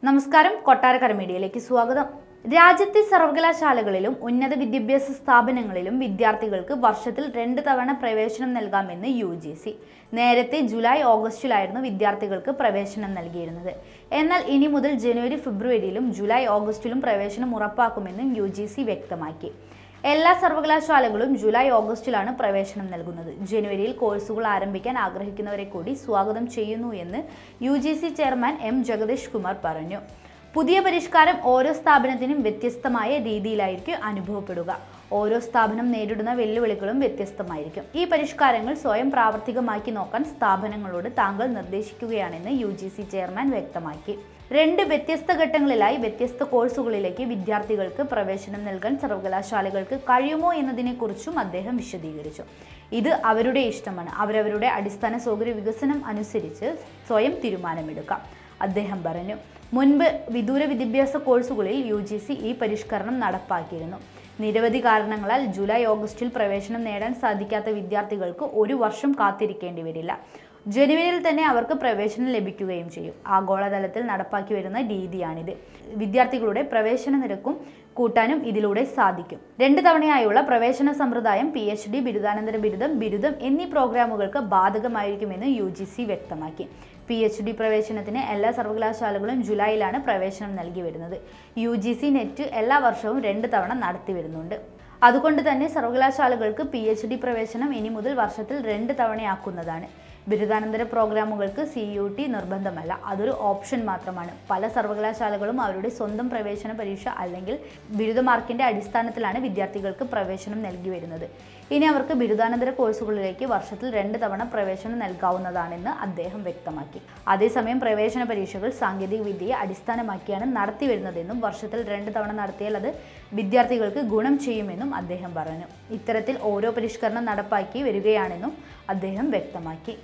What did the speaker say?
നമസ്കാരം, കൊട്ടാരക്കര മീഡിയയിലേക്ക് സ്വാഗതം. രാജ്യത്തെ സർവകലാശാലകളിലും ഉന്നത വിദ്യാഭ്യാസ സ്ഥാപനങ്ങളിലും വിദ്യാർത്ഥികൾക്ക് വർഷത്തിൽ 2 തവണ പ്രവേശനം നൽകാമെന്ന് UGC. നേരത്തെ ജൂലൈ ഓഗസ്റ്റിലായിരുന്നു വിദ്യാർത്ഥികൾക്ക് പ്രവേശനം നൽകിയിരുന്നത്. എന്നാൽ ഇനി മുതൽ ജനുവരി ഫെബ്രുവരിയിലും ജൂലൈ ഓഗസ്റ്റിലും പ്രവേശനം ഉറപ്പാക്കുമെന്നും UGC വ്യക്തമാക്കി. എല്ലാ സർവകലാശാലകളും ജൂലൈ ഓഗസ്റ്റിലാണ് പ്രവേശനം നൽകുന്നത്. ജനുവരിയിൽ കോഴ്സുകൾ ആരംഭിക്കാൻ ആഗ്രഹിക്കുന്നവരെ കൂടി സ്വാഗതം ചെയ്യുന്നു എന്ന് UGC chairman M. Jagadish Kumar പറഞ്ഞു. പുതിയ പരിഷ്കാരം ഓരോ സ്ഥാപനത്തിനും വ്യത്യസ്തമായ രീതിയിലായിരിക്കും അനുഭവപ്പെടുക. ഓരോ സ്ഥാപനം നേരിടുന്ന വെല്ലുവിളികളും വ്യത്യസ്തമായിരിക്കും. ഈ പരിഷ്കാരങ്ങൾ സ്വയം പ്രാവർത്തികമാക്കി നോക്കാൻ സ്ഥാപനങ്ങളോട് താങ്കൾ നിർദ്ദേശിക്കുകയാണെന്ന് UGC ചെയർമാൻ വ്യക്തമാക്കി. 2 വ്യത്യസ്ത ഘട്ടങ്ങളിലായി വ്യത്യസ്ത കോഴ്സുകളിലേക്ക് വിദ്യാർത്ഥികൾക്ക് പ്രവേശനം നൽകാൻ സർവകലാശാലകൾക്ക് കഴിയുമോ എന്നതിനെക്കുറിച്ചും അദ്ദേഹം വിശദീകരിച്ചു. ഇത് അവരുടെ ഇഷ്ടമാണ്. അവരവരുടെ അടിസ്ഥാന സൗകര്യ വികസനം അനുസരിച്ച് സ്വയം തീരുമാനമെടുക്കാം, അദ്ദേഹം പറഞ്ഞു. മുൻപ് വിദൂര വിദ്യാഭ്യാസ കോഴ്സുകളിൽ UGC ഈ പരിഷ്കരണം നടപ്പാക്കിയിരുന്നു. നിരവധി കാരണങ്ങളാൽ ജൂലൈ ഓഗസ്റ്റിൽ പ്രവേശനം നേടാൻ സാധിക്കാത്ത വിദ്യാർത്ഥികൾക്ക് 1 വർഷം കാത്തിരിക്കേണ്ടി വരില്ല. ജനുവരിയിൽ തന്നെ അവർക്ക് പ്രവേശനം ലഭിക്കുകയും ചെയ്യും. ആഗോളതലത്തിൽ നടപ്പാക്കി വരുന്ന രീതിയാണിത്. വിദ്യാർത്ഥികളുടെ പ്രവേശന നിരക്കും കൂട്ടാനും ഇതിലൂടെ സാധിക്കും. 2 തവണയായുള്ള പ്രവേശന സമ്പ്രദായം PhD, ബിരുദാനന്തര ബിരുദം എന്നീ പ്രോഗ്രാമുകൾക്ക് ബാധകമായിരിക്കുമെന്ന് UGC വ്യക്തമാക്കി. PhD പ്രവേശനത്തിന് എല്ലാ സർവകലാശാലകളും ജൂലൈയിലാണ് പ്രവേശനം നൽകി വരുന്നത്. UGC നെറ്റ് എല്ലാ വർഷവും 2 തവണ നടത്തി വരുന്നുണ്ട്. അതുകൊണ്ട് തന്നെ സർവകലാശാലകൾക്ക് PhD പ്രവേശനം ഇനി മുതൽ വർഷത്തിൽ 2 തവണയാക്കുന്നതാണ്. ബിരുദാനന്തര പ്രോഗ്രാമുകൾക്ക് CUT നിർബന്ധമല്ല, അതൊരു ഓപ്ഷൻ മാത്രമാണ്. പല സർവകലാശാലകളും അവരുടെ സ്വന്തം പ്രവേശന പരീക്ഷ അല്ലെങ്കിൽ ബിരുദ മാർക്കിന്റെ അടിസ്ഥാനത്തിലാണ് വിദ്യാർത്ഥികൾക്ക് പ്രവേശനം നൽകി വരുന്നത്. ഇനി അവർക്ക് ബിരുദാനന്തര കോഴ്സുകളിലേക്ക് വർഷത്തിൽ 2 തവണ പ്രവേശനം നൽകാവുന്നതാണെന്ന് അദ്ദേഹം വ്യക്തമാക്കി. അതേസമയം പ്രവേശന പരീക്ഷകൾ സാങ്കേതിക വിദ്യയെ അടിസ്ഥാനമാക്കിയാണ് നടത്തി വരുന്നതെന്നും വർഷത്തിൽ 2 തവണ നടത്തിയാൽ അത് വിദ്യാർത്ഥികൾക്ക് ഗുണം ചെയ്യുമെന്നും അദ്ദേഹം പറഞ്ഞു. ഇത്തരത്തിൽ ഓരോ പരിഷ്കരണം നടപ്പാക്കി വരികയാണെന്നും അദ്ദേഹം വ്യക്തമാക്കി.